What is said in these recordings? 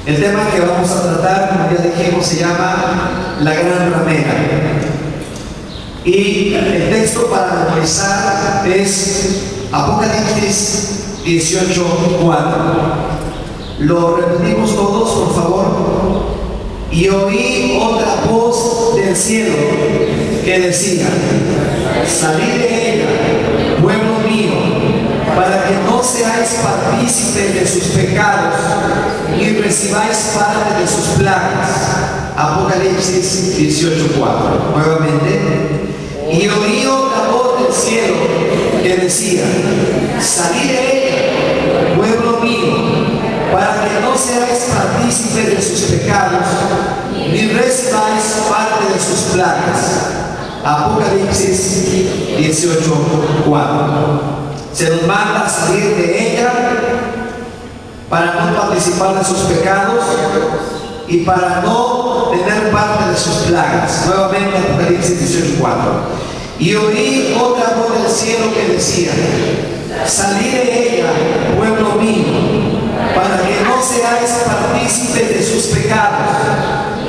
El tema que vamos a tratar, como ya dijimos, se llama la gran ramera. Y el texto para memorizar es Apocalipsis 18:4. Lo repetimos todos, por favor. Y oí otra voz del cielo que decía: salid de ella, pueblo mío, para que no seáis partícipes de sus pecados, ni recibáis parte de sus plagas. Apocalipsis 18:4. Nuevamente. Y oí otra voz del cielo que decía: salid de ella, pueblo mío, para que no seáis partícipes de sus pecados, ni recibáis parte de sus plagas. Apocalipsis 18:4. Se nos manda salir de ella para no participar de sus pecados y para no tener parte de sus plagas. Nuevamente Apocalipsis 18:4. Y oí otra voz del cielo que decía: salid de ella, pueblo mío, para que no seáis partícipes de sus pecados,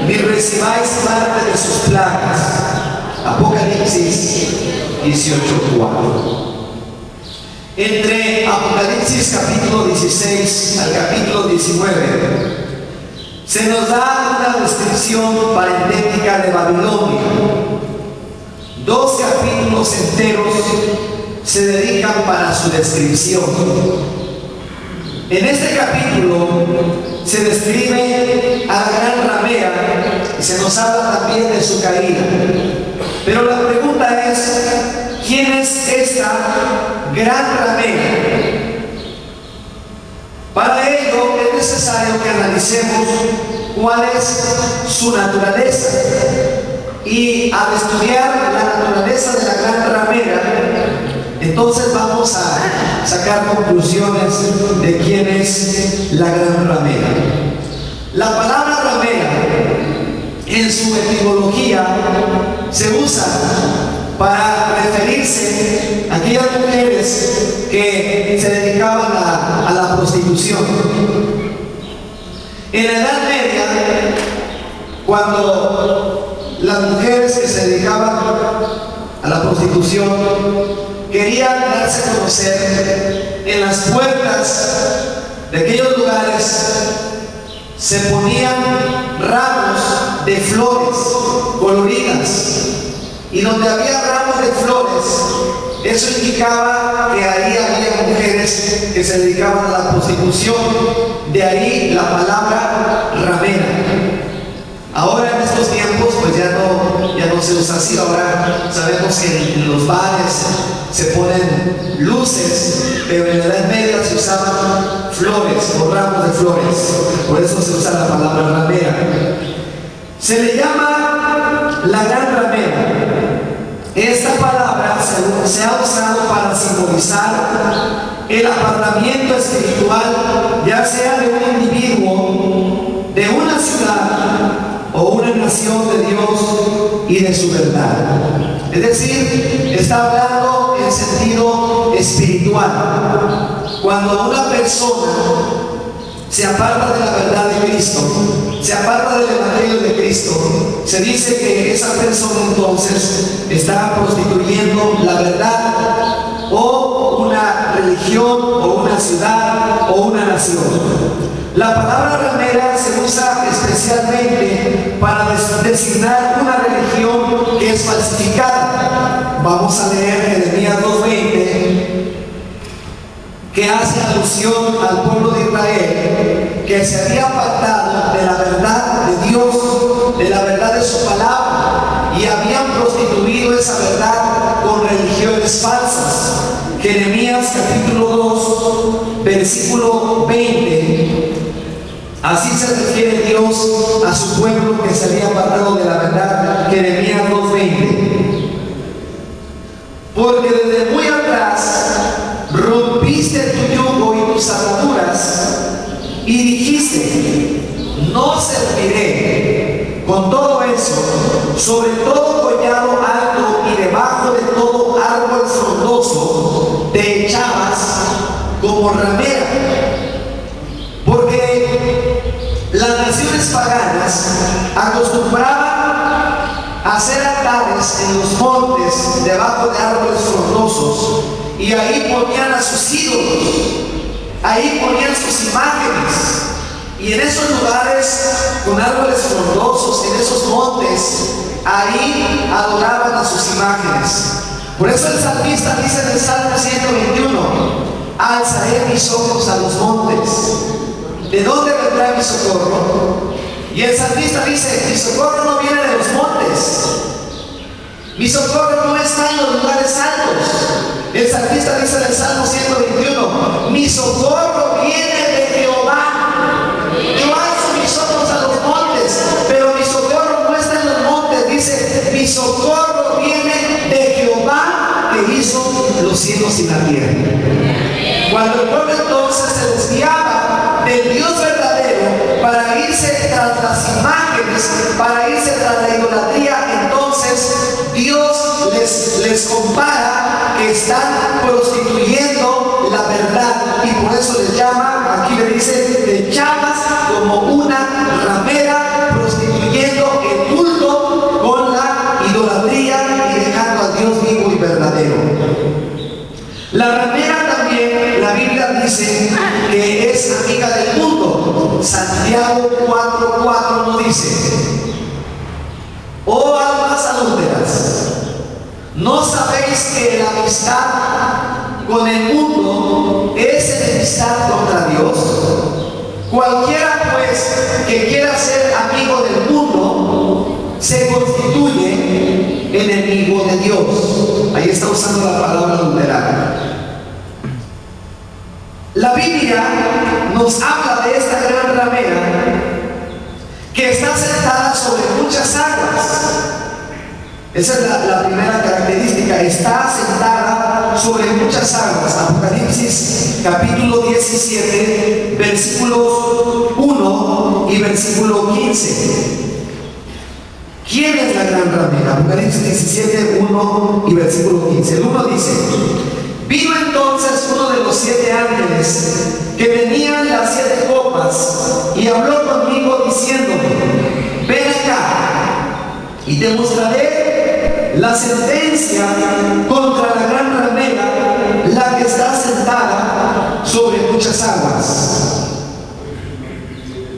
ni recibáis parte de sus plagas. Apocalipsis 18:4. Entre Apocalipsis capítulo 16 al capítulo 19 se nos da una descripción parentética de Babilonia. 2 capítulos enteros se dedican para su descripción. En este capítulo se describe a la gran ramera y se nos habla también de su caída. Pero la pregunta es: ¿quién es esta gran ramera? Para ello es necesario que analicemos cuál es su naturaleza. Y al estudiar la naturaleza de la gran ramera, entonces vamos a sacar conclusiones de quién es la gran ramera. La palabra ramera, en su etimología, se usa para referirse a aquellas mujeres que se dedicaban a la prostitución. En la Edad Media, cuando las mujeres que se dedicaban a la prostitución querían darse a conocer, en las puertas de aquellos lugares se ponían ramos de flores coloridas, y donde había ramos de flores, eso indicaba que ahí había mujeres que se dedicaban a la prostitución. De ahí la palabra ramera. Ahora en estos tiempos pues ya no se usa así. Ahora sabemos que en los bares se ponen luces, pero en la Edad Media se usaban flores o ramos de flores. Por eso se usa la palabra ramera. Se le llama la gran ramera. Esta palabra se ha usado para simbolizar el apartamiento espiritual, ya sea de un individuo, de una ciudad o una nación de Dios y de su verdad. Es decir, está hablando en sentido espiritual. Cuando una persona se aparta de la verdad de Cristo, se aparta del Evangelio de Cristo, se dice que esa persona entonces está prostituyendo la verdad, o una religión, o una ciudad, o una nación. La palabra ramera se usa especialmente para designar una religión que es falsificada. Vamos a leer Jeremías 2:20, que hace alusión al pueblo de Israel, que se había apartado de la verdad de Dios, de la verdad de su palabra, y habían prostituido esa verdad con religiones falsas. Jeremías capítulo 2, versículo 20. Así se refiere Dios a su pueblo que se había apartado de la verdad. Jeremías 2:20. Porque desde muy atrás rompiste tu yugo y tus ataduras, y dijiste: no serviré. Con todo eso, sobre todo collado alto y debajo de todo árbol frondoso, te echabas como ramera. Porque Las naciones paganas acostumbraban a hacer altares en los montes debajo de árboles frondosos, y ahí ponían a sus ídolos, ahí ponían sus imágenes. Y en esos lugares con árboles frondosos, en esos montes, ahí adoraban a sus imágenes. Por eso el salmista dice en el Salmo 121: alzaré mis ojos a los montes. ¿De dónde vendrá mi socorro? Y el salmista dice: mi socorro no viene de los montes, mi socorro no está en los lugares altos. El salmista dice en el Salmo 121: mi socorro viene de Jehová. Yo alzo mis ojos a los montes, pero mi socorro no está en los montes. Dice: mi socorro viene de Jehová, que hizo los cielos y la tierra. Cuando el pueblo entonces se desviaba del Dios verdadero para irse tras las imágenes, para irse tras la idolatría, entonces Dios les compara que están prostituyendo la verdad, y por eso les llama, aquí le dice, te llamas como una ramera, prostituyendo el culto con la idolatría y dejando a Dios vivo y verdadero. La ramera también, la Biblia dice que es amiga del mundo. Santiago 4:4 nos dice: oh almas adúlteras, ¿no sabéis que la amistad con el mundo es enemistad contra Dios? Cualquiera pues que quiera ser amigo del mundo se constituye enemigo de Dios. Ahí está usando la palabra adulterar. La Biblia nos habla de esta gran ramera que está sentada sobre muchas aguas. Esa es la primera característica: está sentada sobre muchas aguas. Apocalipsis capítulo 17, versículos 1 y versículo 15. ¿Quién es la gran ramera? Apocalipsis 17, 1 y versículo 15. El 1 dice: vino entonces uno de los 7 ángeles que tenían las 7 copas y habló conmigo diciéndome: ven acá y te mostraré la sentencia contra la gran ramera, la que está sentada sobre muchas aguas.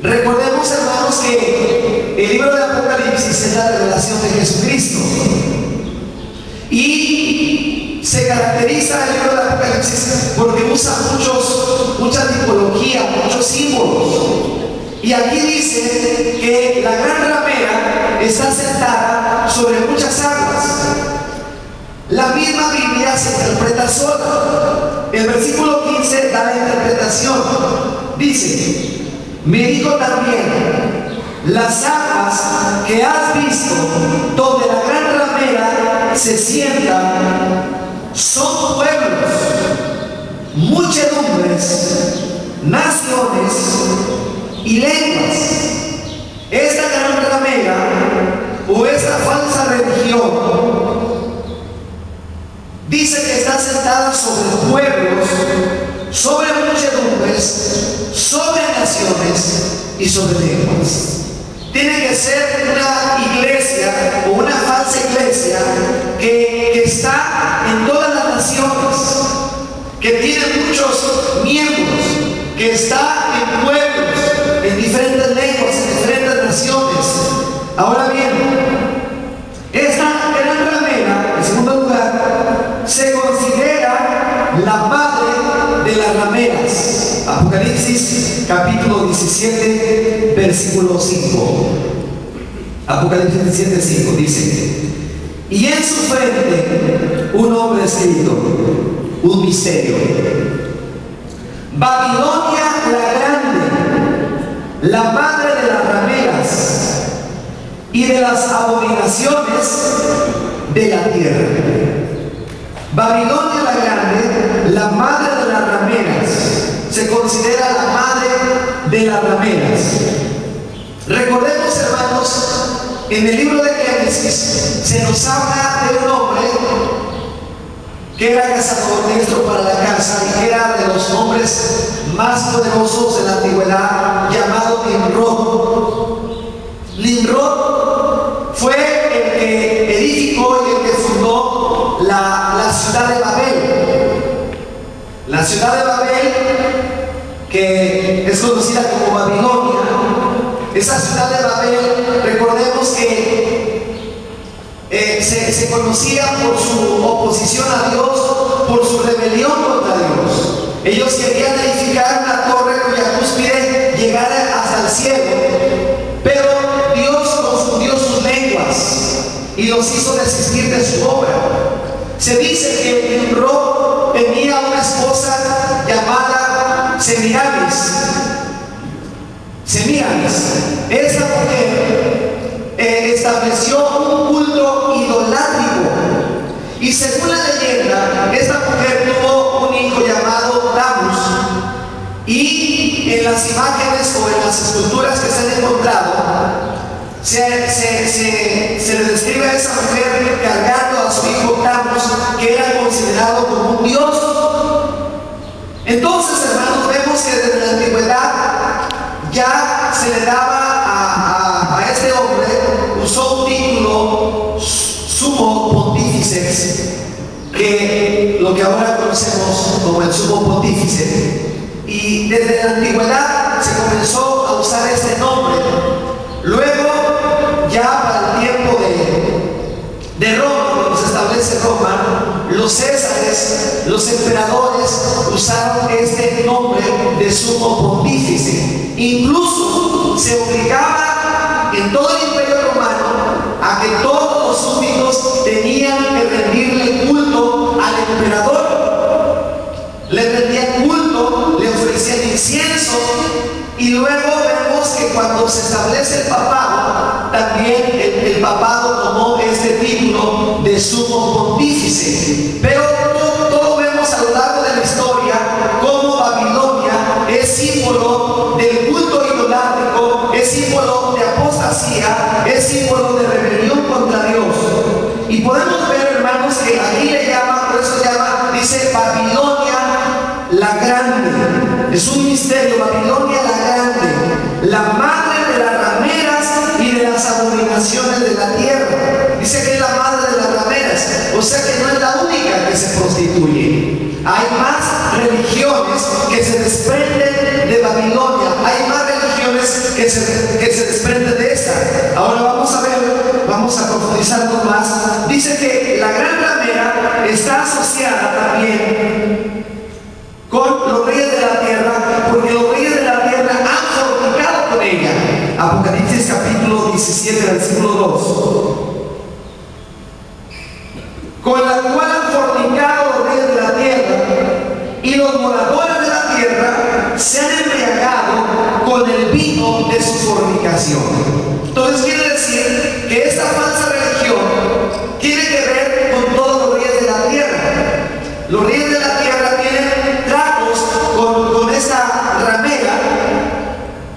Recordemos, hermanos, que el libro de Apocalipsis es la revelación de Jesucristo, y se caracteriza el libro de Apocalipsis porque usa mucha tipología, muchos símbolos. Y aquí dice que la gran ramera está sentada sobre muchas aguas. La misma Biblia se interpreta sola. El versículo 15 da la interpretación. Dice: me dijo también: las aguas que has visto, donde la gran ramera se sienta, son pueblos, muchedumbres, naciones y lenguas. Esta gran ramera, o esta falsa religión, dice que está sentada sobre pueblos, sobre muchedumbres, sobre naciones y sobre lenguas. Tiene que ser una iglesia o una falsa iglesia que está en todas las naciones, que tiene muchos miembros, que está en pueblos, en diferentes lenguas, en diferentes naciones. Ahora bien, esta gran ramera, en segundo lugar, se considera la madre de las rameras. Apocalipsis capítulo 17, versículo 5. Apocalipsis 17, 5 dice: y en su frente un nombre escrito, un misterio: Babilonia la grande, la madre de las rameras y de las abominaciones de la tierra. Babilonia la grande, la madre de las rameras, se considera la madre de las rameras. Recordemos, hermanos, en el libro de Génesis se nos habla de un hombre que era cazador, diestro para la caza, y que era de los hombres más poderosos de la antigüedad, llamado Nimrod. La ciudad de Babel, que es conocida como Babilonia, esa ciudad de Babel, recordemos que se conocía por su oposición a Dios, por su rebelión contra Dios. Ellos querían edificar una torre cuya cúspide llegara hasta el cielo, pero Dios confundió sus lenguas y los hizo desistir de su obra. Se dice que Nimrod tenía una esposa llamada Semiramis. Esta mujer estableció un culto idolátrico, y según la leyenda, esta mujer tuvo un hijo llamado Tammuz, y en las imágenes o en las esculturas que se han encontrado se le describe a esa mujer cargando a su hijo Tammuz, que era considerado como un dios. Entonces, hermanos, vemos que desde la antigüedad ya se le daba a este hombre, usó un título sumo pontífice, que lo que ahora conocemos como el sumo pontífice, y desde la antigüedad se comenzó a usar este nombre. Luego, ya para el tiempo de Roma, cuando se establece Roma, los césares, los emperadores usaron este nombre de sumo pontífice. Incluso se obligaba en todo el imperio romano a que todos los súbditos tenían que rendirle culto al emperador. Le rendían culto, le ofrecían incienso, y luego vemos que cuando se establece el papado, también el papado tomó este título de sumo pontífice. Pero todo vemos a lo largo de la historia cómo Babilonia es símbolo del culto idolátrico, es símbolo de apostasía, es símbolo de rebelión contra Dios. Y podemos ver, hermanos, que aquí le llama, por eso llama, dice Babilonia la Grande. Es un misterio, Babilonia la Grande, la madre de las rameras y de las abominaciones de la tierra. Dice que es la madre de las rameras, o sea que no es la única que se prostituye. Hay más religiones que se desprenden de Babilonia, hay más religiones que se desprenden de esta. Ahora vamos a ver, vamos a profundizar más. Dice que la gran ramera está asociada también con los reyes de la tierra, porque los reyes de la tierra han fornicado con ella. Apocalipsis capítulo 17, versículo 2. Con la cual han fornicado los reyes de la tierra, y los moradores de la tierra se han embriagado con el vino de su fornicación. Entonces quiere decir que esta falsa religión tiene que ver con todos los reyes de la tierra. Los reyes de la tierra tienen tratos con esta ramera,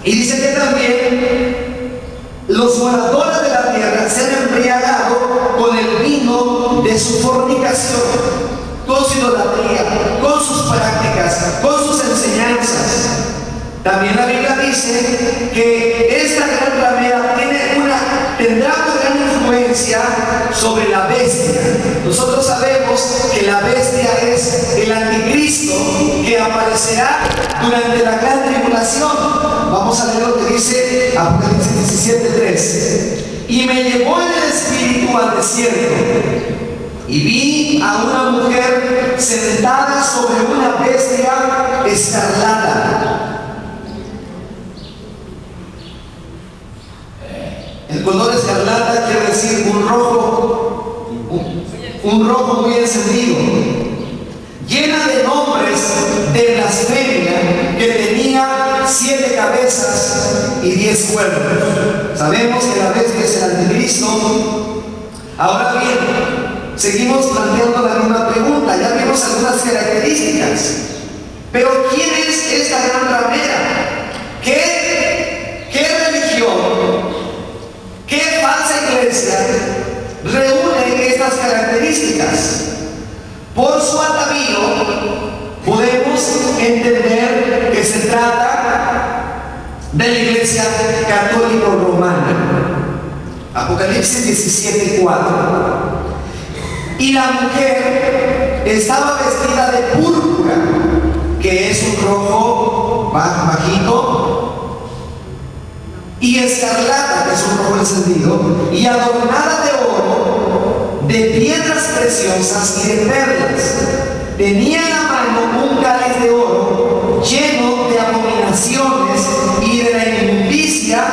y dice que también los moradores de la tierra se han embriagado con el vino de su fornicación, con su idolatría, con sus prácticas, con sus enseñanzas. También la Biblia dice que esta gran ramera tendrá una gran influencia sobre la bestia. Nosotros sabemos que la bestia es el anticristo que aparecerá durante la gran tribulación. Vamos a leer lo que dice Apocalipsis 17:3. Y me llevó en el espíritu al desierto, y vi a una mujer sentada sobre una bestia escarlata. El color escarlata quiere decir un rojo muy encendido, llena de nombres de blasfemia, que tenía 7 cabezas y 10 cuernos. Sabemos que la bestia es el anticristo. Ahora bien, seguimos planteando la misma pregunta. Ya vimos algunas características, pero ¿quién es esta gran ramera? ¿Qué religión, qué falsa iglesia reúne estas características? Por su atavío podemos entender que se trata de la iglesia católica romana. Apocalipsis 17:4. Y la mujer estaba vestida de púrpura que es un rojo bajito, y escarlata, que es un rojo encendido, y adornada de oro, de piedras preciosas y de perlas. Tenía en la mano un cáliz de oro lleno de abominaciones y de la inmundicia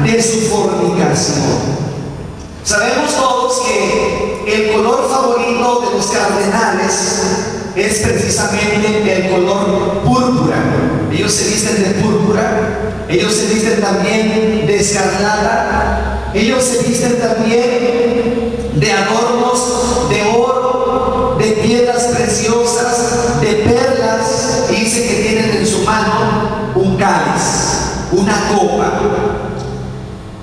de su fornicación. Sabemos todos que el color favorito de los cardenales es precisamente el color púrpura. Ellos se visten de púrpura, ellos se visten también de escarlata, ellos se visten también de adornos de oro, de piedras preciosas, de perlas, y dice que tienen en su mano un cáliz, una copa.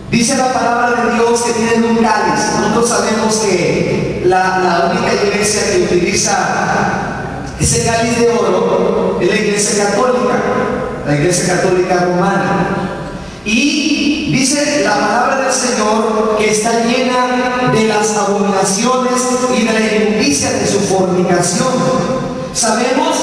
Dice la palabra de Dios que tienen un cáliz. Nosotros sabemos que la única iglesia que utiliza ese cáliz de oro es la iglesia católica romana. Y dice la palabra del Señor que está llena de las abominaciones y de la inmundicia de su fornicación. Sabemos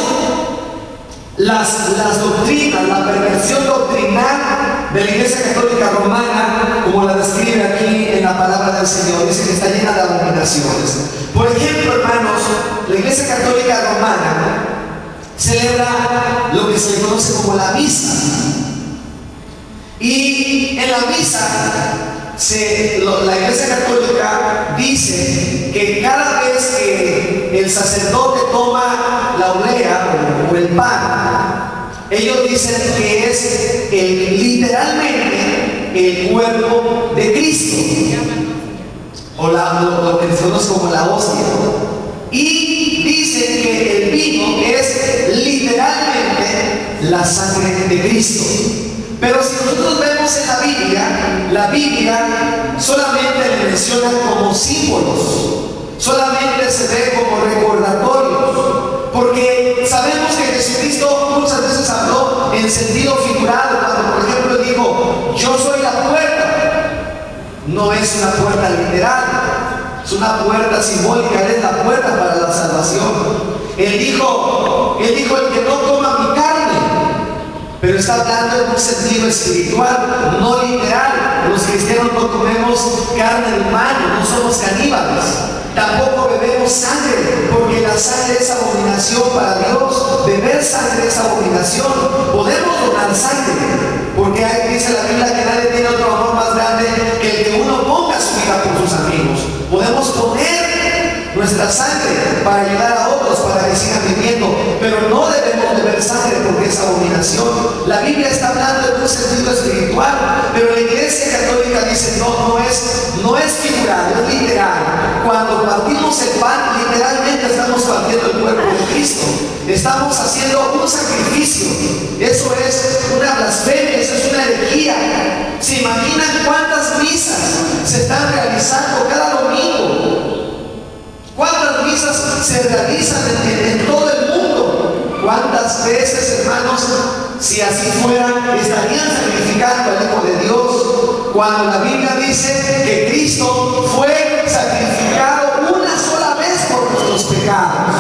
las doctrinas, la perversión doctrinal de la Iglesia Católica Romana, como la describe aquí en la palabra del Señor. Dice que está llena de abominaciones. Por ejemplo, hermanos, la Iglesia Católica Romana celebra lo que se le conoce como la misa. Y en la misa, la Iglesia Católica dice que cada vez que el sacerdote toma la oblea o el pan, ellos dicen que es literalmente el cuerpo de Cristo, o lo que se conoce como la hostia. Y dicen que el vino es literalmente la sangre de Cristo. Pero si nosotros vemos en la Biblia solamente le menciona como símbolos, solamente se ve como recordatorios, porque sabemos que Jesucristo muchas veces habló en sentido figurado, cuando por ejemplo dijo, yo soy la puerta. No es una puerta literal, es una puerta simbólica, es la puerta para la salvación. Él dijo, el que no coma mi carne. Pero está hablando en un sentido espiritual, no literal. Los cristianos no comemos carne de humano, no somos caníbales. Tampoco bebemos sangre, porque la sangre es abominación para Dios. Beber sangre es abominación. Podemos donar sangre, porque ahí dice la Biblia que nadie tiene otro amor más grande que el que uno ponga su vida por sus amigos. Podemos poner nuestra sangre para ayudar a otros, para que sigan viviendo, pero no debemos beber sangre porque es abominación. La Biblia está hablando en un sentido espiritual, pero la Iglesia Católica dice no es figurado, es literal. Cuando partimos el pan, literalmente estamos partiendo el cuerpo de Cristo. Estamos haciendo un sacrificio. Eso es una blasfemia, eso es una herejía. ¿Se imaginan cuántas misas se están realizando cada domingo? ¿Cuántas misas se realizan en todo el mundo? ¿Cuántas veces, hermanos, si así fueran, estarían sacrificando al Hijo de Dios? Cuando la Biblia dice que Cristo fue sacrificado una sola vez por nuestros pecados.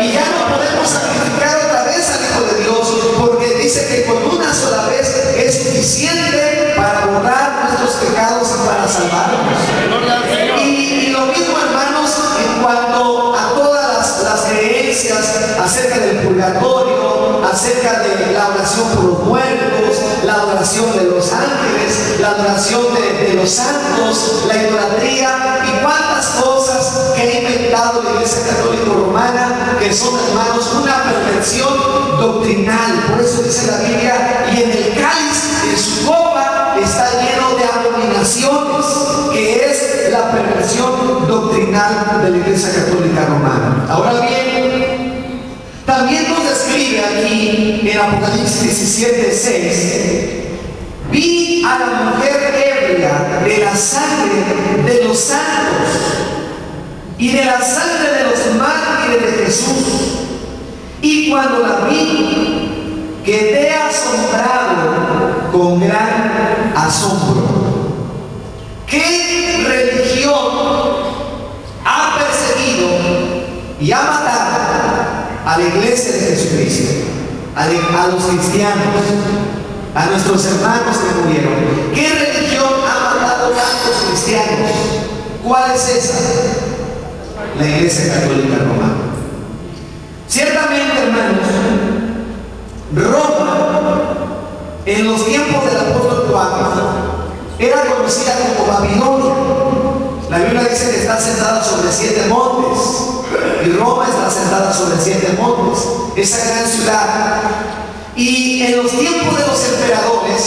Y ya no podemos sacrificar otra vez al Hijo de Dios, porque dice que con una sola vez es suficiente para borrar nuestros pecados y para salvarnos. Y lo mismo, hermanos, en cuanto a todas las creencias acerca del purgatorio, acerca de la oración por los muertos, la adoración de los ángeles, la adoración de los santos, la idolatría y cuantas cosas que ha inventado la Iglesia Católica Romana, que son, hermanos, una perversión doctrinal. Por eso dice la Biblia, y en el cáliz, en su copa, está lleno de abominaciones, que es la perversión doctrinal de la Iglesia Católica Romana. Ahora bien, también nos describe aquí en Apocalipsis 17:6, vi a la mujer ebria de la sangre de los santos y de la sangre de los mártires de Jesús. Y cuando la vi, quedé asombrado con gran asombro. ¿Qué religión ha perseguido y ha matado a la iglesia de Jesucristo? a los cristianos, a nuestros hermanos que murieron. ¿Qué religión ha matado tantos cristianos? ¿Cuál es esa? La Iglesia Católica Romana. Ciertamente, hermanos, Roma, en los tiempos del apóstol Juan, era conocida como Babilonia. La Biblia dice que está sentada sobre 7 montes, y Roma está sentada sobre 7 montes, esa gran ciudad. Y en los tiempos de los emperadores,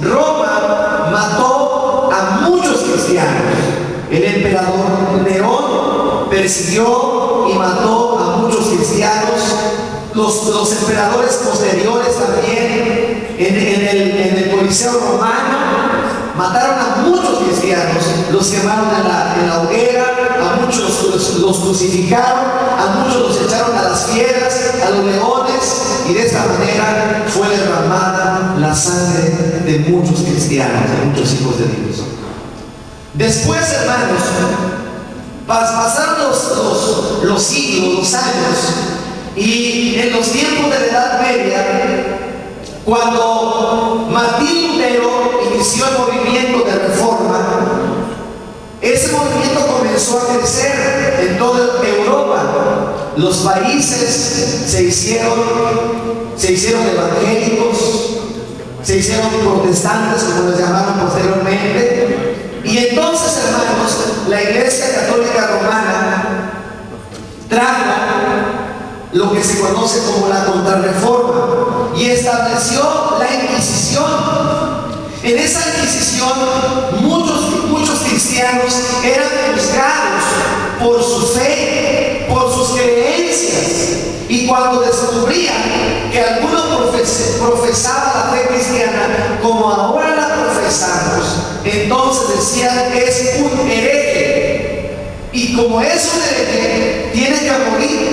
Roma mató a muchos cristianos. El emperador Nerón persiguió y mató a muchos cristianos. Los emperadores posteriores también, en el Coliseo romano, mataron a muchos cristianos, los quemaron en la hoguera, a muchos los crucificaron, a muchos los echaron a las fieras, a los leones, y de esta manera fue derramada la sangre de muchos cristianos, de muchos hijos de Dios. Después, hermanos, pasaron los siglos, los años, y en los tiempos de la Edad Media, cuando Martín Lutero inició el movimiento de reforma, ese movimiento comenzó a crecer en toda Europa. Los países se hicieron evangélicos, se hicieron protestantes, como los llamaron posteriormente. Y entonces, hermanos, la Iglesia Católica Romana trajo lo que se conoce como la Contrarreforma y estableció la Inquisición. En esa Inquisición muchos cristianos eran juzgados por su fe, por sus creencias, y cuando descubrían que alguno profesaba la fe cristiana como ahora la profesamos, entonces decían que es un hereje, y como es un hereje tiene que morir.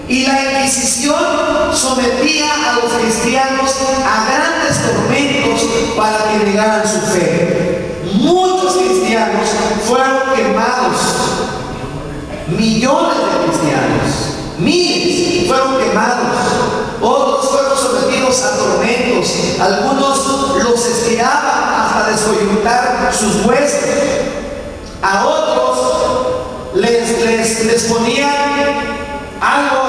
Y la Inquisición sometía a los cristianos a grandes tormentos para que negaran su fe. Muchos cristianos fueron quemados, millones de cristianos, miles fueron quemados, otros fueron sometidos a tormentos, algunos los estiraban hasta descoyuntar sus huesos, a otros les ponían algo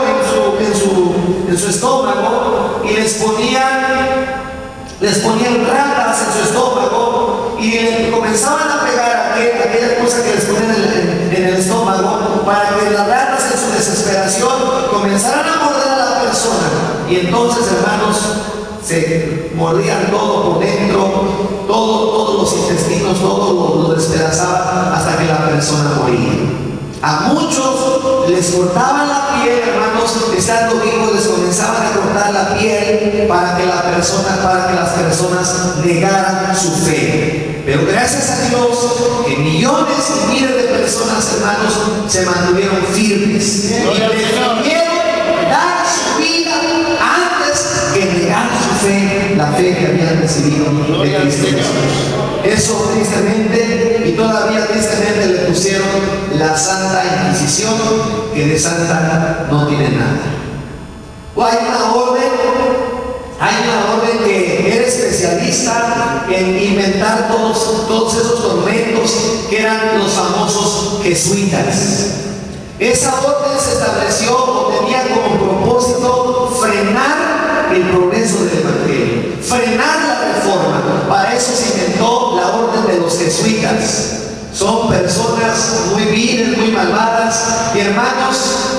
en su estómago y les ponían ratas en su estómago y le comenzaban a pegar aquella cosa que les ponían en el estómago para que las ratas en su desesperación comenzaran a morder a la persona, y entonces, hermanos, se mordían todo por dentro, todos los intestinos, todo lo despedazaban hasta que la persona moría. A muchos les cortaban la piel, hermanos, estando vivos, les comenzaban a cortar la piel para que las personas negaran su fe. Pero gracias a Dios, que millones y miles de personas, hermanos, se mantuvieron firmes y prefirieron dar su vida antes que negar su fe, la fe que habían recibido de Cristo Jesús. Eso tristemente, y todavía tristemente, le pusieron la Santa Inquisición, que de santa no tiene nada. O hay una orden que era especialista en inventar todos esos tormentos, que eran los famosos jesuitas. Esa orden se estableció o tenía como propósito frenar el progreso del Evangelio, frenar la reforma. Para eso se inventó la orden de los jesuitas. Son personas muy viles, muy malvadas. Y hermanos,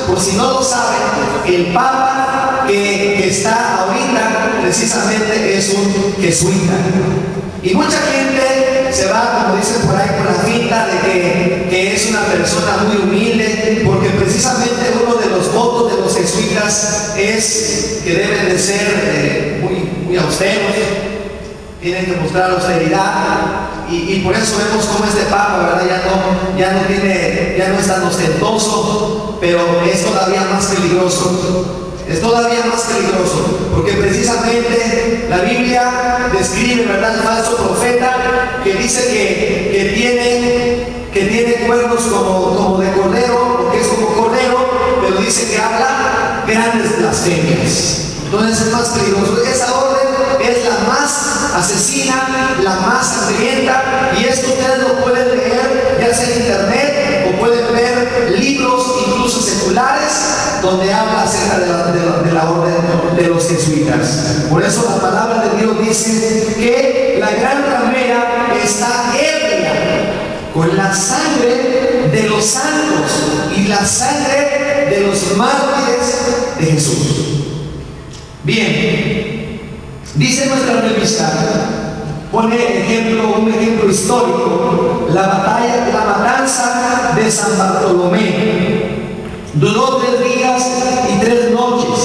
por si no lo saben, el Papa que está ahorita precisamente es un jesuita. Y mucha gente se va, como dicen por ahí, con la finta de que es una persona muy humilde, porque precisamente uno de los votos de los jesuitas es que deben de ser muy austeros, tienen que mostrar austeridad, y por eso vemos cómo este Papa, ¿verdad? Ya no es tan ostentoso, pero es todavía más peligroso. Es todavía más peligroso, porque precisamente la Biblia describe, ¿verdad?, el falso profeta que dice que tiene cuernos como de cordero, porque es como cordero, pero dice que habla grandes blasfemias. Entonces es más peligroso. Esa orden es la más asesina, la más sangrienta, y esto ustedes lo pueden leer ya sea en internet o pueden ver libros incluso seculares donde habla acerca de la orden de los jesuitas. Por eso la palabra de Dios dice que la gran ramera está ebria con la sangre de los santos y la sangre de los mártires de Jesús. Bien, dice nuestra revista, pone un ejemplo histórico, la matanza de San Bartolomé. Duró 3 días y 3 noches.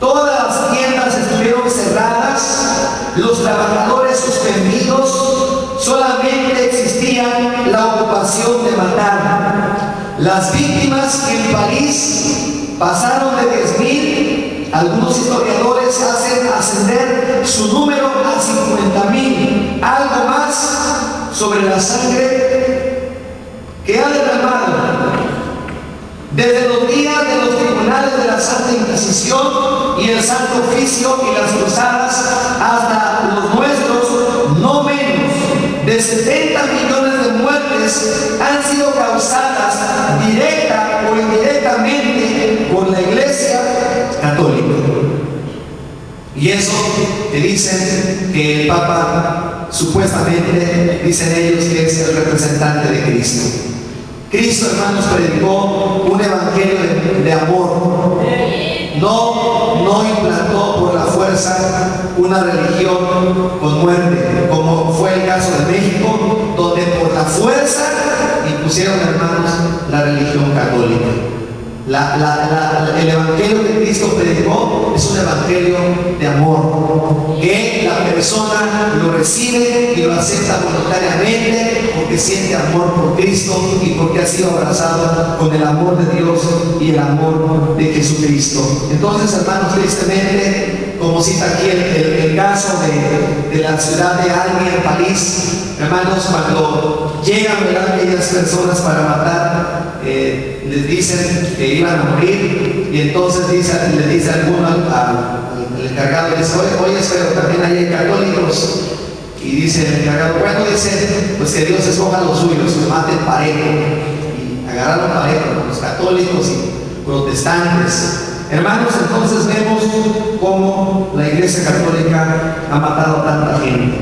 Todas las tiendas estuvieron cerradas, los trabajadores suspendidos, solamente existía la ocupación de matar. Las víctimas en París pasaron de 10.000, algunos historiadores hacen ascender su número a 50.000, algo más sobre la sangre que ha derramado desde los días de los tribunales de la Santa Inquisición y el Santo Oficio y las cruzadas hasta los nuestros. No menos de 70 millones de muertes han sido causadas directa o indirectamente por la Iglesia Católica. Y eso que dicen que el Papa supuestamente, dicen ellos, que es el representante de Cristo. Cristo, hermanos, predicó un evangelio de amor. No implantó por la fuerza una religión con muerte, como fue el caso de México, donde por la fuerza impusieron, hermanos, la religión católica. El evangelio que Cristo predicó es un evangelio de amor, que la persona lo recibe y lo acepta voluntariamente porque siente amor por Cristo y porque ha sido abrazado con el amor de Dios y el amor de Jesucristo. Entonces, hermanos, tristemente, como cita aquí el caso de la ciudad de Albi en París, hermanos, cuando llegan, ¿verdad?, aquellas personas para matar, les dicen que iban a morir, y entonces le dice alguno al encargado, le dice: oye, pero también hay católicos. Y dice el encargado: bueno, dice, pues que Dios escoja a los suyos, que maten parejo. Y agarraron parejo, los católicos y protestantes. Hermanos, entonces vemos cómo la Iglesia Católica ha matado a tanta gente.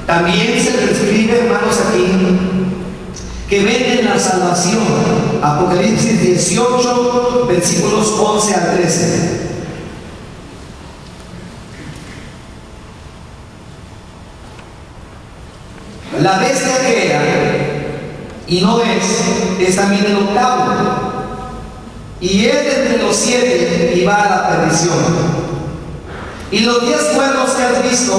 También se describe, hermanos, aquí que venden la salvación. Apocalipsis 18, versículos 11 al 13. La bestia que era y no es también el octavo, y es de entre los 7 y va a la perdición. Y los 10 cuernos que has visto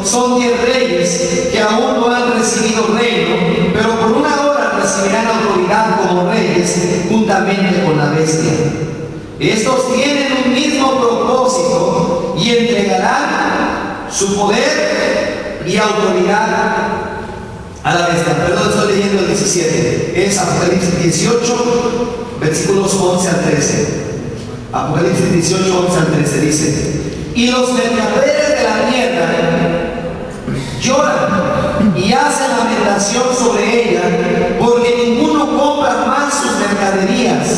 son 10 reyes que aún no han recibido reino, pero por una hora recibirán autoridad como reyes juntamente con la bestia. Estos tienen un mismo propósito y entregarán su poder y autoridad a la bestia. Perdón, estoy leyendo el 17. Es Apocalipsis 18, versículos 11 al 13. Apocalipsis 18, 11 al 13 dice: y los mercaderes de la tierra lloran y hacen lamentación sobre ella, porque ninguno compra más sus mercaderías,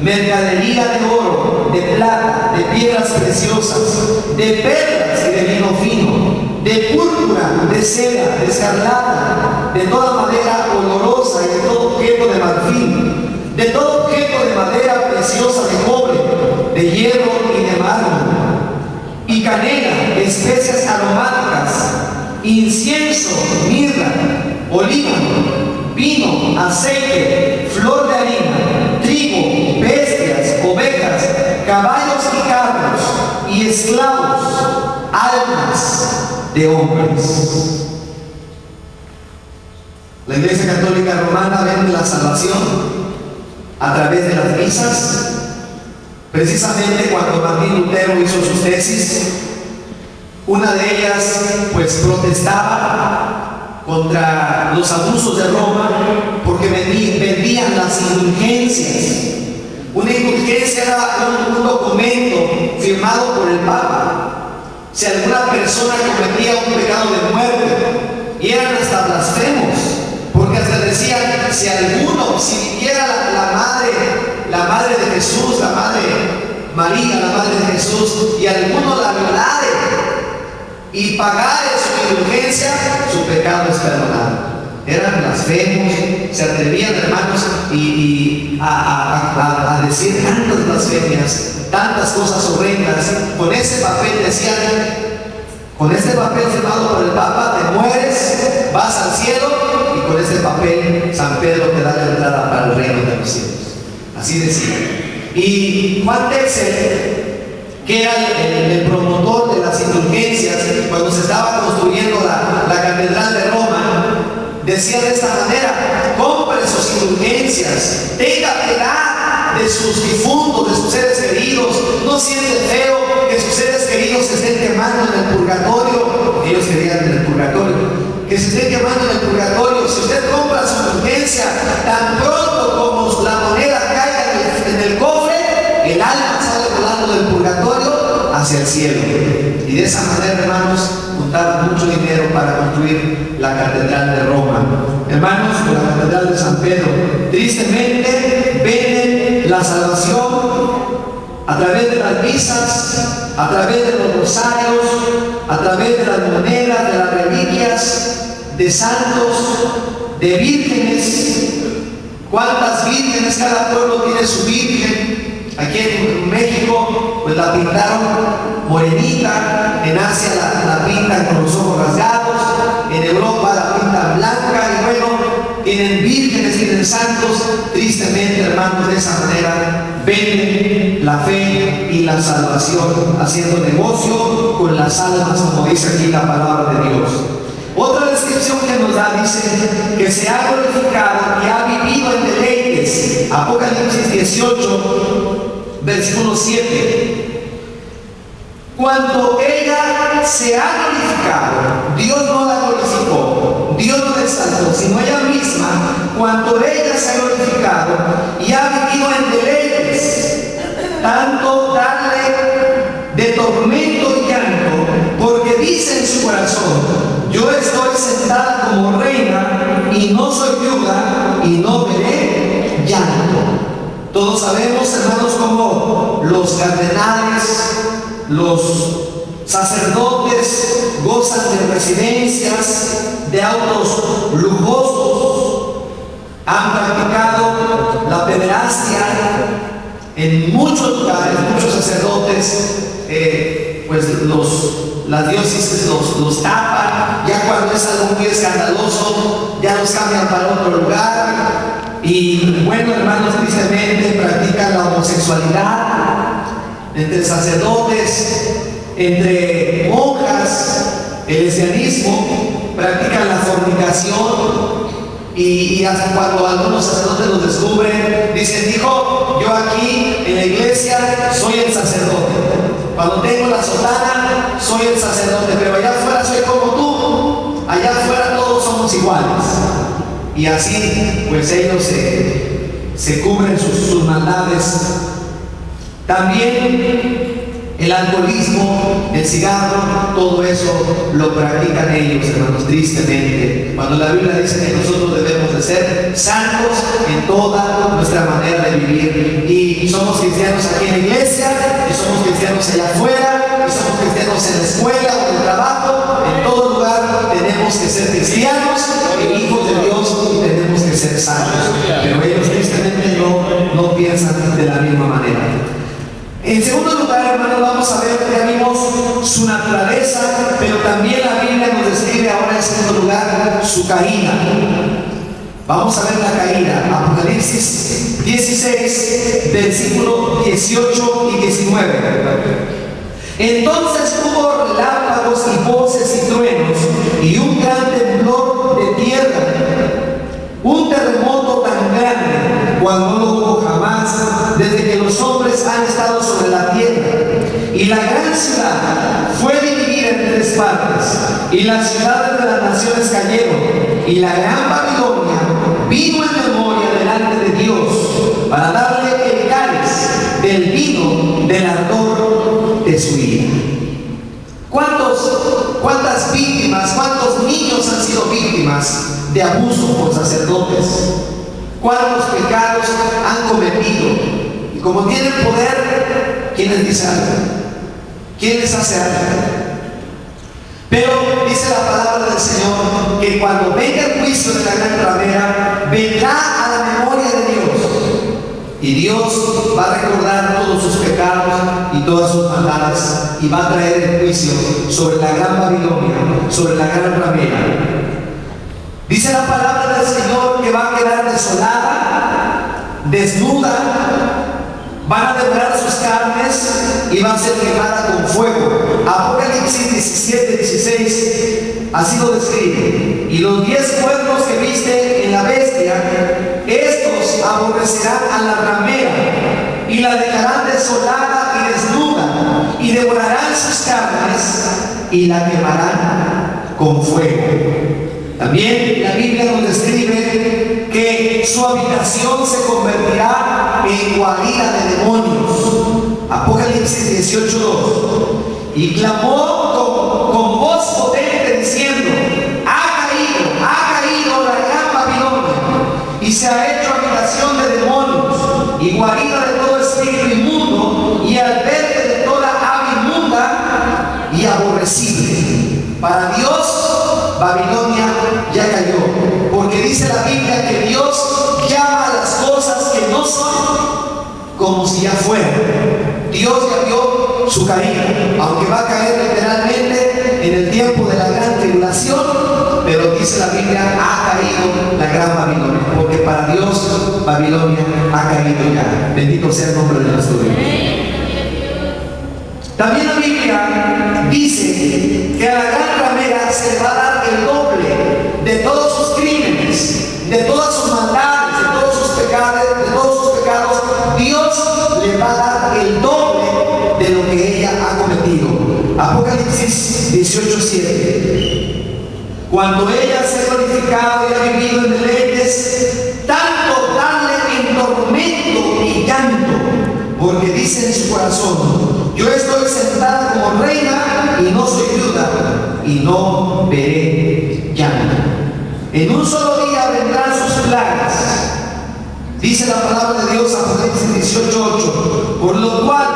mercadería de oro, de plata, de piedras preciosas, de perlas y de vino fino, de púrpura, de seda, de escarlata, de toda madera olorosa y de todo objeto de marfil, de todo objeto de madera preciosa, de cobre, de hierro y de mármol, y canela, especias aromáticas, incienso, mirra, olíbano, vino, aceite, flor de harina, trigo, bestias, ovejas, caballos y carros, y esclavos, almas de hombres. La Iglesia Católica Romana vende la salvación a través de las misas. Precisamente cuando Martín Lutero hizo sus tesis, una de ellas pues protestaba contra los abusos de Roma porque vendían las indulgencias Una indulgencia era un documento firmado por el Papa. Si alguna persona cometía un pecado de muerte, y eran hasta blasfemos, porque hasta decían, si viviera la madre de Jesús, la madre María, la madre de Jesús, y alguno la violare y pagare su indulgencia, su pecado es perdonado. Eran blasfemos, se atrevían, hermanos, a decir tantas blasfemias, tantas cosas horrendas. Con ese papel decían, con este papel firmado por el Papa, te mueres, vas al cielo, y con este papel San Pedro te da la entrada para el reino de los cielos. Así decía. Y Juan Texel, que era el promotor de las indulgencias, cuando se estaba construyendo la catedral de Roma, decía de esta manera: compre sus indulgencias, tenga piedad de sus difuntos, de sus seres queridos. No siente feo que sus seres queridos se estén quemando en el purgatorio. Ellos querían en el purgatorio, que se estén quemando en el purgatorio. Si usted compra su indulgencia, tan pronto como la moneda caiga en el cofre, el alma sale volando del purgatorio hacia el cielo. Y de esa manera, hermanos, juntaron mucho dinero para construir la catedral de Roma. Hermanos, con la catedral de San Pedro, tristemente venden la salvación a través de las misas, a través de los rosarios, a través de las monedas, de las reliquias, de santos, de vírgenes. ¿Cuántas vírgenes? Cada pueblo tiene su virgen. Aquí en México, pues la pintaron morenita, en Asia la pintan con los ojos rasgados, en Europa la pintan blanca, y bueno, tienen vírgenes, tienen santos. Tristemente, hermanos, de esa manera venden la fe y la salvación, haciendo negocio con las almas, como dice aquí la palabra de Dios. Otra descripción que nos da, dice que se ha glorificado y ha vivido en deleites. Apocalipsis 18, versículo 7. Cuando ella se ha glorificado, Dios no la glorificó, Dios no la exaltó, sino ella misma. Cuando ella se ha glorificado y ha vivido en deleites, tanto darle de tormento y llanto, porque dice en su corazón: yo estoy sentada como reina y no soy viuda y no veré llanto. Todos sabemos, hermanos, cómo los cardenales, los sacerdotes gozan de residencias, de autos lujosos, han practicado la pederastia en muchos lugares. Muchos sacerdotes, pues las diócesis los tapan. Ya cuando es algo muy escandaloso, ya los cambian para otro lugar. Y bueno, hermanos, tristemente practican la homosexualidad entre sacerdotes, entre monjas, el lesbianismo, practican la fornicación. Y hasta cuando algunos sacerdotes los descubren, dicen: hijo, yo aquí en la iglesia soy el sacerdote. Cuando tengo la sotana, soy el sacerdote, pero allá afuera soy como tú. Allá afuera todos somos iguales. Y así, pues ellos se cubren sus maldades. También el alcoholismo, el cigarro, todo eso lo practican ellos, hermanos, tristemente. Cuando la Biblia dice que nosotros debemos de ser santos en toda nuestra manera de vivir. Y somos cristianos aquí en la iglesia, y somos cristianos allá afuera, y somos cristianos en la escuela o en el trabajo. En todo lugar tenemos que ser cristianos e hijos de Dios, y tenemos que ser santos. Pero ellos tristemente no piensan de la misma manera. En segundo lugar, hermanos, vamos a ver, ya vimos su naturaleza, pero también la Biblia nos describe ahora en segundo lugar su caída. Vamos a ver la caída. Apocalipsis 16, versículos 18 y 19. Entonces hubo relámpagos y voces y truenos y un gran temblor de tierra, un terremoto tan grande cuando no hubo jamás desde que los hombres han estado sobre la tierra. Y la gran ciudad fue dividida en tres partes, y las ciudades de las naciones cayeron, y la gran Babilonia vino en memoria delante de Dios para darle el cáliz cuántas víctimas, cuántos niños han sido víctimas de abuso por sacerdotes, cuántos pecados han cometido. Y como tienen poder, ¿quién les dice algo? ¿Quién les hace algo? Pero dice la palabra del Señor que cuando venga el juicio de la gran ramera, vendrá a la memoria de Dios. Y Dios va a recordar todos sus pecados y todas sus maldades y va a traer el juicio sobre la gran Babilonia, sobre la gran ramera. Dice la palabra del Señor que va a quedar desolada, desnuda, van a devorar sus carnes y va a ser quemada con fuego. Apocalipsis 17:16 así lo describe. Y los 10 cuernos que viste en la bestia, estos aborrecerán a la ramera y la dejarán desolada y desnuda, y devorarán sus carnes y la quemarán con fuego. También la Biblia nos describe que su habitación se convertirá en guarida de demonios. Apocalipsis 18:2. Y clamó con voz potente diciendo: ha caído la gran Babilonia, y se ha hecho habitación de demonios y guarida de todo espíritu inmundo y albergue de toda ave inmunda y aborrecible. Para Dios, Babilonia ya cayó, porque dice la Biblia que Dios llama a las cosas que no son como si ya fueran. Dios ya vio su caída, aunque va a caer literalmente en el tiempo de la gran tribulación, pero dice la Biblia, ha caído la gran Babilonia, porque para Dios Babilonia ha caído ya. Bendito sea el nombre de nuestro Dios. También la Biblia dice que a la gran ramera se le va a dar el doble de todos sus crímenes, de todas sus maldades, de todos sus pecados. Dios le va a dar el doble de lo que ella ha cometido. Apocalipsis 18:7. Cuando ella se ha glorificado y ha vivido en deleites, tanto darle en tormento y llanto, porque dice en su corazón: yo estoy sentada como reina y no soy viuda, y no veré llanto. En un solo día vendrán sus plagas. Dice la palabra de Dios, Apocalipsis 18:8. Por lo cual,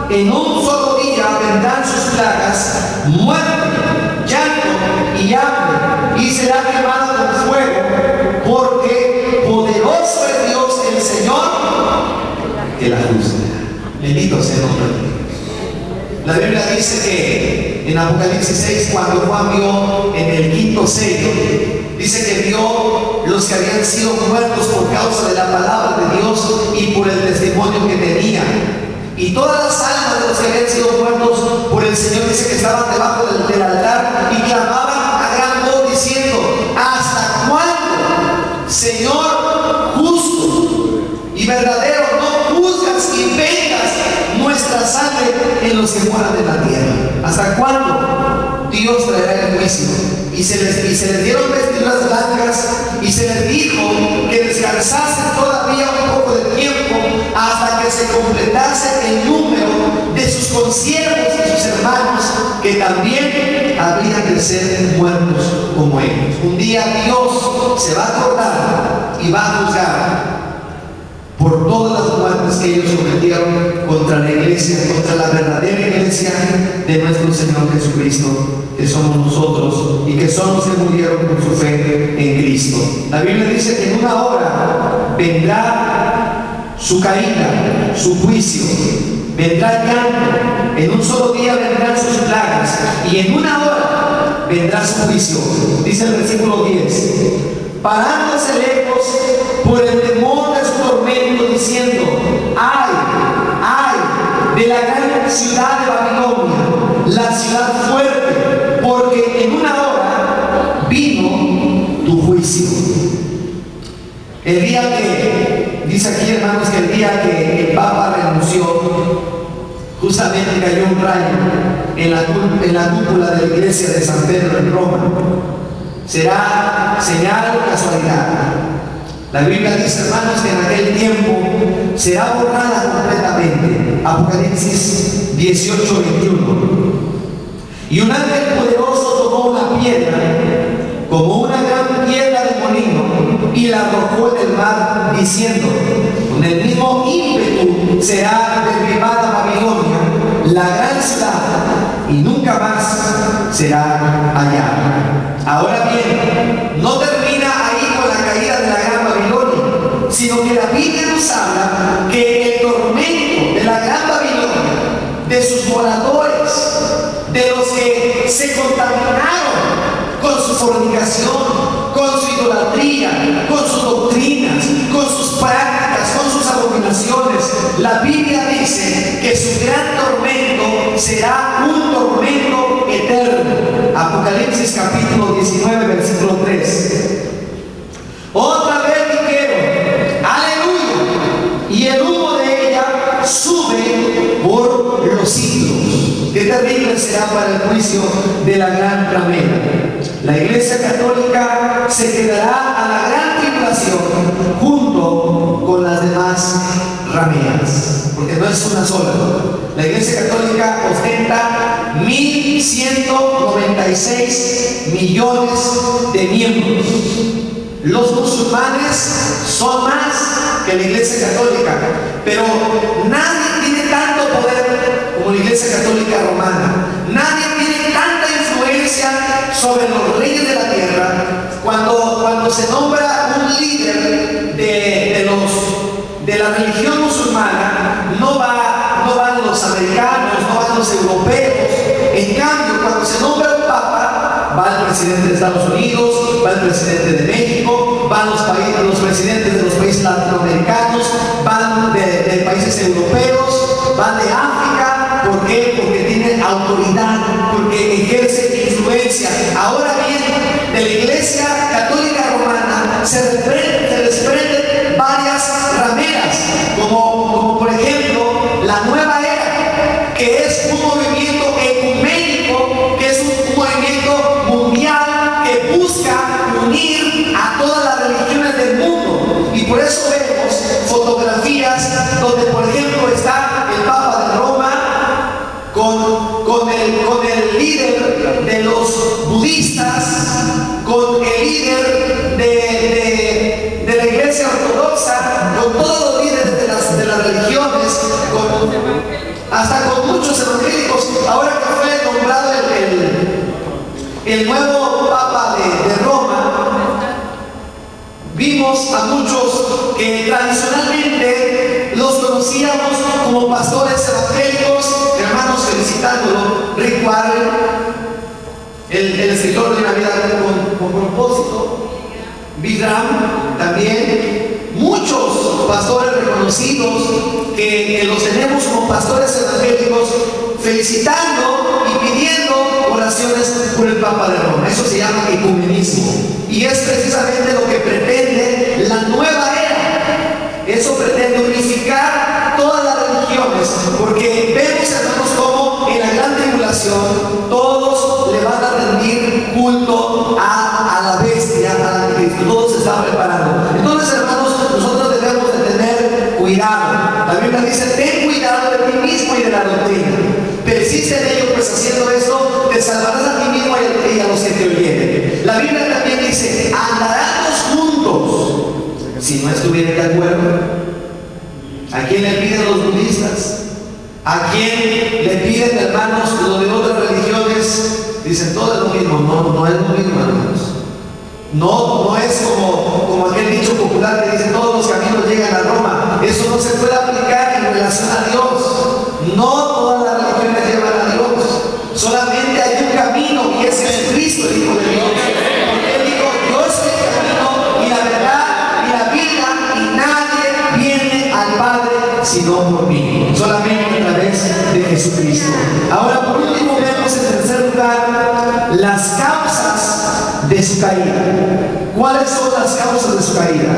en un solo día vendrán sus plagas, muerte, llanto y hambre, y será quemada con fuego, porque poderoso es Dios el Señor que la juzga. Bendito sea el nombre de Dios. La Biblia dice que en Apocalipsis 6, cuando Juan vio en el quinto sello, dice que vio los que habían sido muertos por causa de la palabra de Dios y por el testimonio que tenían. Y todas las almas de los que habían sido muertos por el Señor, dice que estaban debajo del altar y clamaban a gran voz diciendo: ¿hasta cuándo, Señor justo y verdadero, no juzgas y vengas nuestra sangre en los que moran en la tierra? ¿Hasta cuándo Dios traerá el juicio? Y se les dieron vestiduras blancas y se les dijo que descansasen todavía un poco de tiempo hasta que se completase el número de sus consiervos y sus hermanos que también habrían de ser muertos como ellos. Un día Dios se va a acordar y va a juzgar por todas las muertes que ellos cometieron contra la iglesia, contra la verdadera iglesia de nuestro Señor Jesucristo, que somos nosotros y que son los que murieron por su fe en Cristo. La Biblia dice que en una hora vendrá su caída, su juicio, vendrá el llanto, en un solo día vendrán sus plagas y en una hora vendrá su juicio. Dice el versículo 10: parándose lejos por el temor de su tormento, diciendo: ay, ay de la gran ciudad de Babilonia, la ciudad fuerte, porque en una hora vino tu juicio. El día que, dice aquí, hermanos, que el día que el Papa renunció, justamente cayó un rayo en la cúpula de la iglesia de San Pedro en Roma. ¿Será señal o casualidad? La Biblia dice, hermanos, que en aquel tiempo será borrada completamente. Apocalipsis 18:21. Y un ángel poderoso piedra, como una gran piedra de molino, y la arrojó en el mar, diciendo: con el mismo ímpetu será derribada Babilonia, la gran ciudad, y nunca más será hallada. Ahora bien, no termina ahí con la caída de la gran Babilonia, sino que la Biblia nos habla que el tormento de la gran Babilonia, de sus moradores, de los que se contaminaron con su fornicación, con su idolatría, con sus doctrinas, con sus prácticas, con sus abominaciones, la Biblia dice que su gran tormento será un tormento eterno. Apocalipsis capítulo 19, versículo 3. Otra vez dijeron: aleluya, y el humo de ella sube por los siglos. Qué terrible será para el juicio de la gran ramera. La Iglesia Católica se quedará a la gran tribulación junto con las demás rameras, porque no es una sola. La Iglesia Católica ostenta 1.196 millones de miembros. Los musulmanes son más que la Iglesia Católica, pero nadie tiene tanto poder como la Iglesia Católica Romana. Nadie tiene tanta influencia sobre los reyes de la tierra. Cuando se nombra un líder de la religión musulmana, no van los americanos, no van los europeos. En cambio, cuando se nombra un papa, va el presidente de Estados Unidos, va el presidente de México, van los presidentes de los países latinoamericanos, van de países europeos, van de África. ¿Por qué? Porque tienen autoridad, porque ejercen influencia. Ahora bien, de la Iglesia Católica Romana se desprenden varias rameras, como por ejemplo la Nueva Era, que es un movimiento ecuménico, que es un movimiento mundial que busca unir a todas las religiones del mundo. Y por eso vemos fotografías donde, por ejemplo, está el Papa de Roma con el líder de los budistas, con el líder de la Iglesia Ortodoxa, con todos los líderes de las religiones, hasta con muchos evangélicos. Ahora que fue nombrado el nuevo Papa de Roma, vimos a muchos que tradicionalmente los conocíamos como pastores evangélicos, hermanos felicitándolo. Rick Warren, el escritor de una vida con propósito, Bill Graham también, muchos pastores reconocidos que los tenemos como pastores evangélicos, felicitando y pidiendo oraciones por el Papa de Roma. Eso se llama ecumenismo, y es precisamente lo que pretende la nueva era. Eso pretende unificar todas las religiones, porque vemos, hermanos, como en la gran tribulación todos le van a rendir culto a la bestia, al anticristo. Todos se están preparando. Entonces, hermanos, nosotros debemos de tener cuidado. La Biblia dice: ten cuidado de ti mismo y de la doctrina. Persiste en ello, pues haciendo esto te salvarás a ti mismo y a los que te oyeren. La Biblia también dice: andaremos juntos si no estuvieran de acuerdo. ¿A quién le piden los budistas? ¿A quién le piden, hermanos, los de otras religiones? Dicen todo es lo mismo. No es lo mismo, hermanos. No es como aquel dicho popular que dice: todos los caminos llegan a Roma. Eso no se puede aplicar en relación a Dios. No todas las religiones llevan a Dios. Solamente hay un camino, y es Jesucristo, el Hijo de Dios. Porque Él dijo: yo soy el camino y la verdad y la vida, y nadie viene al Padre sino por mí, solamente a través de Jesucristo. Ahora, por último, vemos en tercer lugar las causas de su caída. ¿Cuáles son las causas de su caída?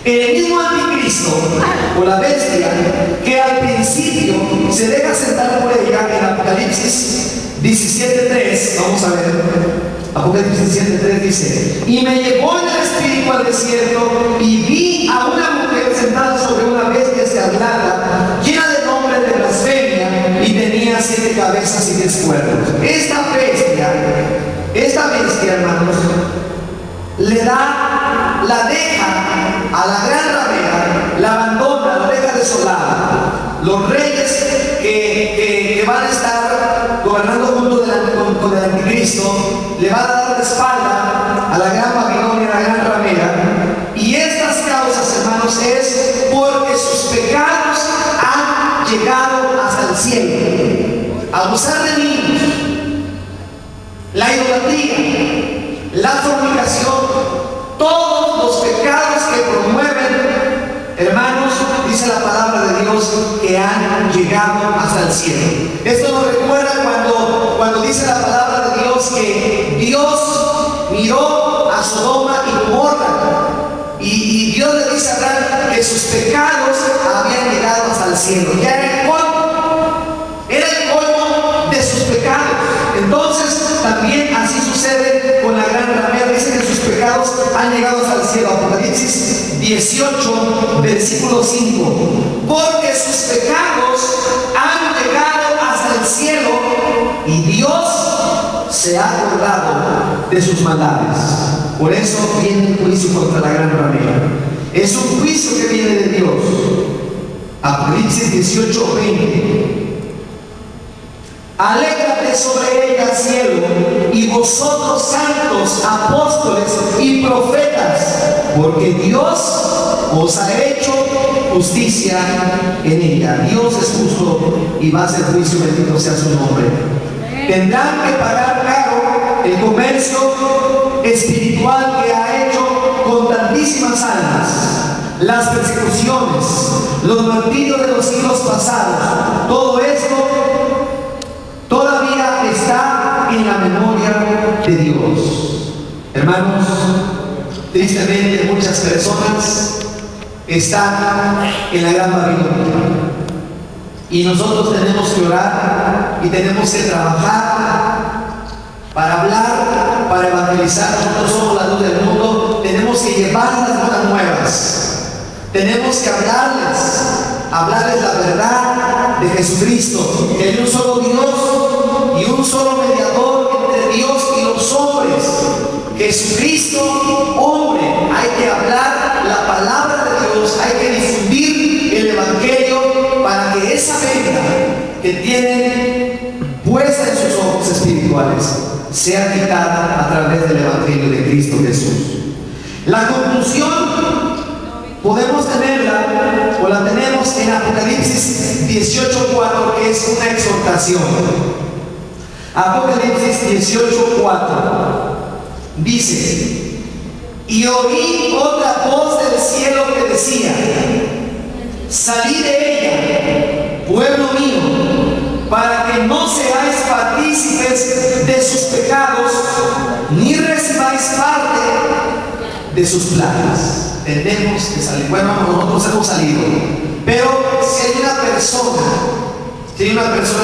El mismo anticristo, o la bestia, que al principio se deja sentar por ella en Apocalipsis 17:3. Vamos a ver. Apocalipsis 17:3 dice: y me llevó en el espíritu al desierto, y vi a una mujer sentada sobre una bestia escarlata, llena de nombres de blasfemia, y tenía 7 cabezas y 10 cuernos. Esta bestia hermanos, la deja a la gran ramera, la abandona, la deja desolada. Los reyes que van a estar gobernando junto con el anticristo le van a dar la espalda a la gran Babilonia, a la gran ramera. Y estas causas, hermanos, es porque sus pecados han llegado hasta el cielo. Abusar de niños, la idolatría, la fornicación, todos los pecados que promueven, hermanos, dice la palabra de Dios, que han llegado hasta el cielo. Esto nos recuerda cuando dice la palabra de Dios que Dios miró a Sodoma y Gomorra, y Dios le dice a Abraham que sus pecados habían llegado hasta el cielo. Ya era el colmo de sus pecados. Entonces también así sucede con la gran ramera. Dice que sus pecados han llegado hasta el cielo. Apocalipsis 18, versículo 5. Porque sus pecados han llegado hasta el cielo y Dios se ha acordado de sus maldades. Por eso viene el juicio contra la gran ramera. Es un juicio que viene de Dios. Apocalipsis 18, 20. Alégrate sobre ella, cielo, y vosotros santos, apóstoles y profetas, porque Dios os ha hecho justicia en ella. Dios es justo y va a hacer juicio, bendito sea su nombre. Tendrán que pagar caro el comercio espiritual que ha hecho con tantísimas almas, las persecuciones, los martirios de los siglos pasados. Todo esto todavía está en la memoria de Dios. Hermanos, tristemente muchas personas están en la gran Babilonia, y nosotros tenemos que orar y tenemos que trabajar para hablar, para evangelizar. Nosotros somos la luz del mundo. Tenemos que llevar las buenas nuevas, tenemos que hablarles la verdad de Jesucristo, que hay un solo Dios y un solo mediador entre Dios y los hombres, Jesucristo hombre. Hay que hablar la palabra de Dios, hay que difundir el evangelio para que esa venda que tienen puesta en sus ojos espirituales sea quitada a través del evangelio de Cristo Jesús. La conclusión podemos tenerla, o la tenemos en Apocalipsis 18:4, que es una exhortación. Apocalipsis 18:4 dice: y oí otra voz del cielo que decía: salid de ella, pueblo mío, para que no seáis partícipes de sus pecados, ni recibáis parte de sus plagas. Tenemos que salir. Bueno, nosotros hemos salido, pero si hay una persona,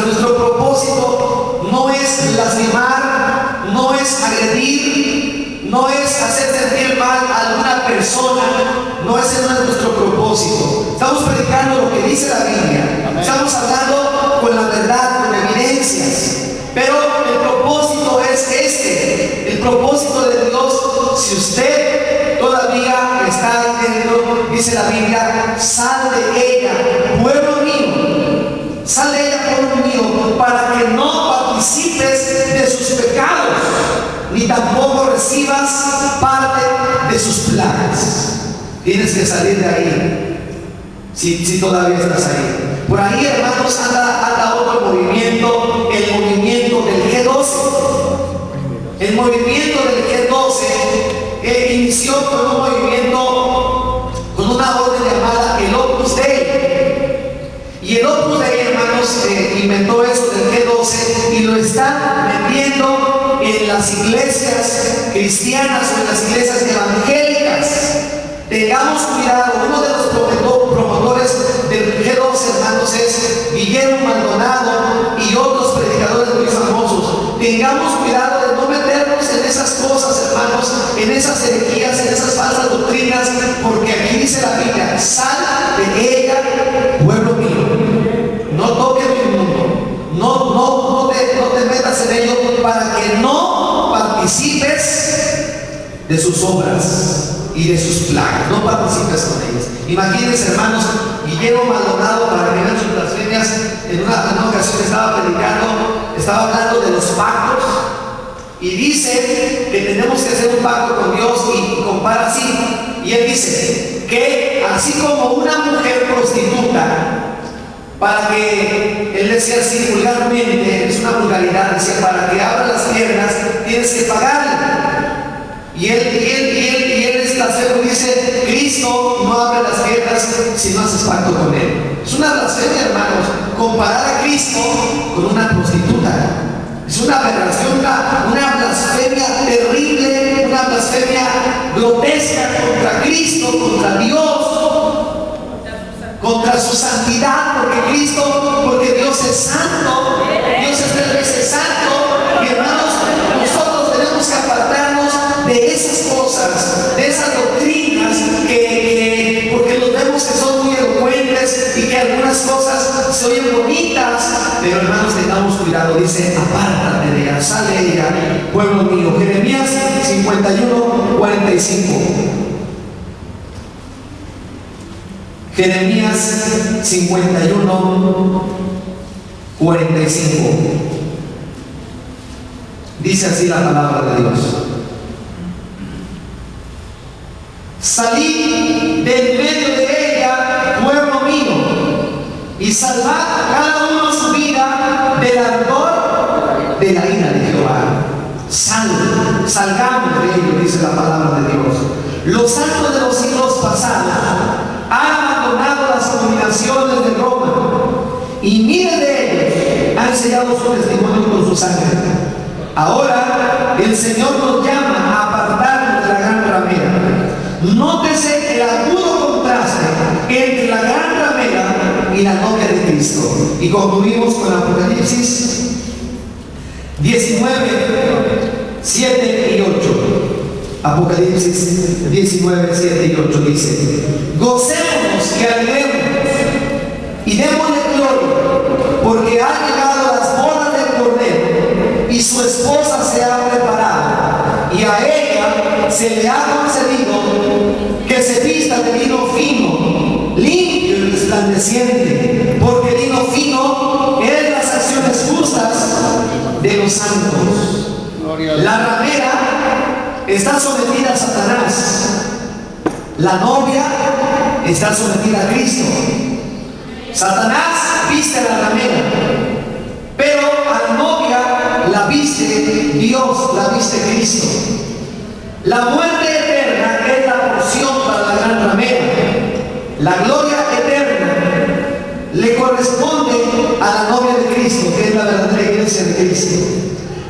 nuestro propósito no es lastimar, no es agredir, no es hacer sentir mal a alguna persona, no ese no es nuestro propósito. Estamos predicando lo que dice la Biblia. Amén. Estamos hablando con la verdad, con evidencias, pero el propósito es el propósito de Dios. Si usted todavía está diciendo, dice la Biblia: sal de ella, pueblo mío, sal de ella, pueblo mío, para que no participes de sus pecados, ni tampoco recibas parte de sus plagas. Tienes que salir de ahí, si todavía estás ahí. Por ahí, hermanos, anda otro movimiento, el movimiento del G12. El movimiento del G12 inició con un movimiento, con una orden llamada el Opus Dei. Y el Opus Dei, hermanos, inventó esto del G12 y lo están metiendo en las iglesias cristianas o en las iglesias evangélicas. Tengamos cuidado. Uno de los promotores del G12, hermanos, es Guillermo Maldonado y otros predicadores muy famosos. Tengamos cuidado de no meternos en esas cosas, hermanos, en esas herejías, en esas falsas doctrinas, porque aquí dice la Biblia: sal de ella, pueblo mío. No toques mi mundo, no te metas en ello, para que no participes de sus obras y de sus plagas. No participes con ellas. Imagínense, hermanos, Guillermo Maldonado, para que vean sus blasfemias, en una ocasión estaba predicando, estaba hablando de los pactos y dice que tenemos que hacer un pacto con Dios y compara así. Y él dice que así como una mujer prostituta, para que, él decía así vulgarmente, es una vulgaridad, decía, para que abra las piernas tienes que pagarle. Y él es blasfemo, dice, Cristo no abre las piernas si no haces pacto con él. Es una blasfemia, hermanos, comparar a Cristo con una prostituta. Es una aberración, una blasfemia terrible, una blasfemia grotesca contra Cristo, contra Dios, contra su santidad, porque Dios es santo, Dios es 3 veces santo. Y hermanos, nosotros tenemos que apartarnos de esas cosas, de esas doctrinas porque los vemos que son muy elocuentes y que algunas cosas se oyen bonitas, pero hermanos, tengamos cuidado. Dice, apártate de ella, sal de ella, pueblo mío. Jeremías 51:45. Jeremías 51:45. Dice así la palabra de Dios: salid del medio de ella, pueblo mío, y salvad cada uno su vida del ardor de la ira de Jehová. Salgamos de ello, dice la palabra de Dios. Los santos de los siglos pasados han abandonado las abominaciones de Roma, y miles de ellos han sellado su testimonio con su sangre. Ahora el Señor nos llama a apartarnos de la gran ramera. Nótese el agudo contraste entre la gran ramera y la novia de Cristo. Y concluimos con Apocalipsis 19:7 y 8. Apocalipsis 19:7 y 8 dice: gocémonos y alegremos y démosle gloria, porque ha llegado las bodas del Cordero y su esposa se ha preparado, y a ella se le ha concedido que se vista de lino fino, limpio y resplandeciente, porque el lino fino es las acciones justas de los santos. La ramera está sometida a Satanás, la novia está sometida a Cristo. Satanás viste a la ramera, pero a la novia la viste Dios, la viste Cristo. La muerte eterna es la porción para la gran ramera. La gloria eterna le corresponde a la novia de Cristo, que es la verdadera iglesia de Cristo.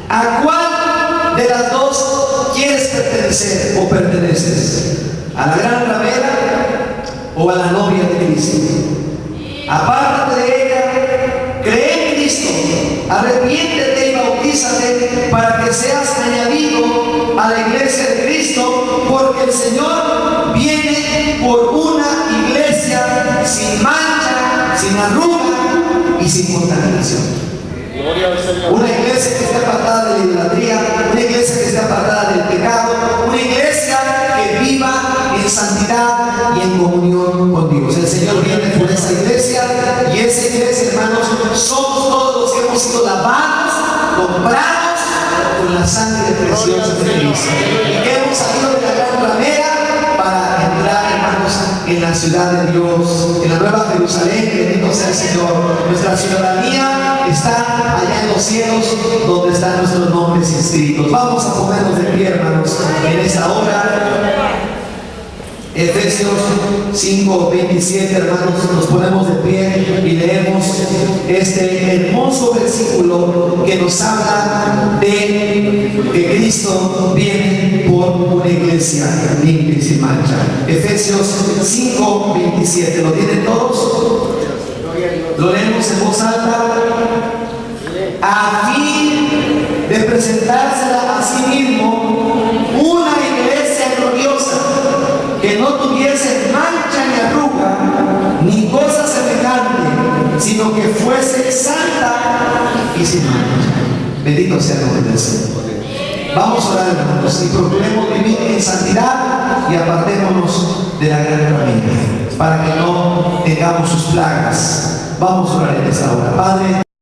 ¿A cuál de las dos quieres pertenecer o perteneces? ¿A la gran ramera o a la novia de Cristo? Apártate de ella, cree en Cristo, arrepiéntete y bautízate para que seas añadido a la iglesia de Cristo, porque el Señor viene por una iglesia sin mancha, sin arruga y sin contaminación. Una iglesia que esté apartada de la idolatría, una iglesia que esté apartada del pecado, una iglesia que viva en santidad y en comunión con Dios. El Señor viene por esa iglesia, y esa iglesia, hermanos, somos todos los que hemos sido lavados, comprados con la sangre preciosa de Cristo, y que hemos salido de la gran ramera para entrar, hermanos, en la ciudad de Dios, en la nueva Jerusalén. Bendito sea el Señor. Nuestra ciudadanía está allá en los cielos, donde están nuestros nombres inscritos. Vamos a ponernos de pie, hermanos, en esta hora. Efesios 5:27, hermanos, nos ponemos de pie y leemos este hermoso versículo que nos habla de que Cristo viene por una iglesia limpia y sin mancha. Efesios 5:27, ¿lo tienen todos? Lo leemos en voz alta. A fin de presentársela a sí mismo una iglesia gloriosa, que no tuviese mancha ni arruga ni cosa semejante, sino que fuese santa y sin mancha. Bendito sea el nombre del Señor. Vamos a orar, hermanos, y procuremos vivir en santidad y apartémonos de la gran ramera para que no tengamos sus plagas. Vamos a orar en esta hora. Padre,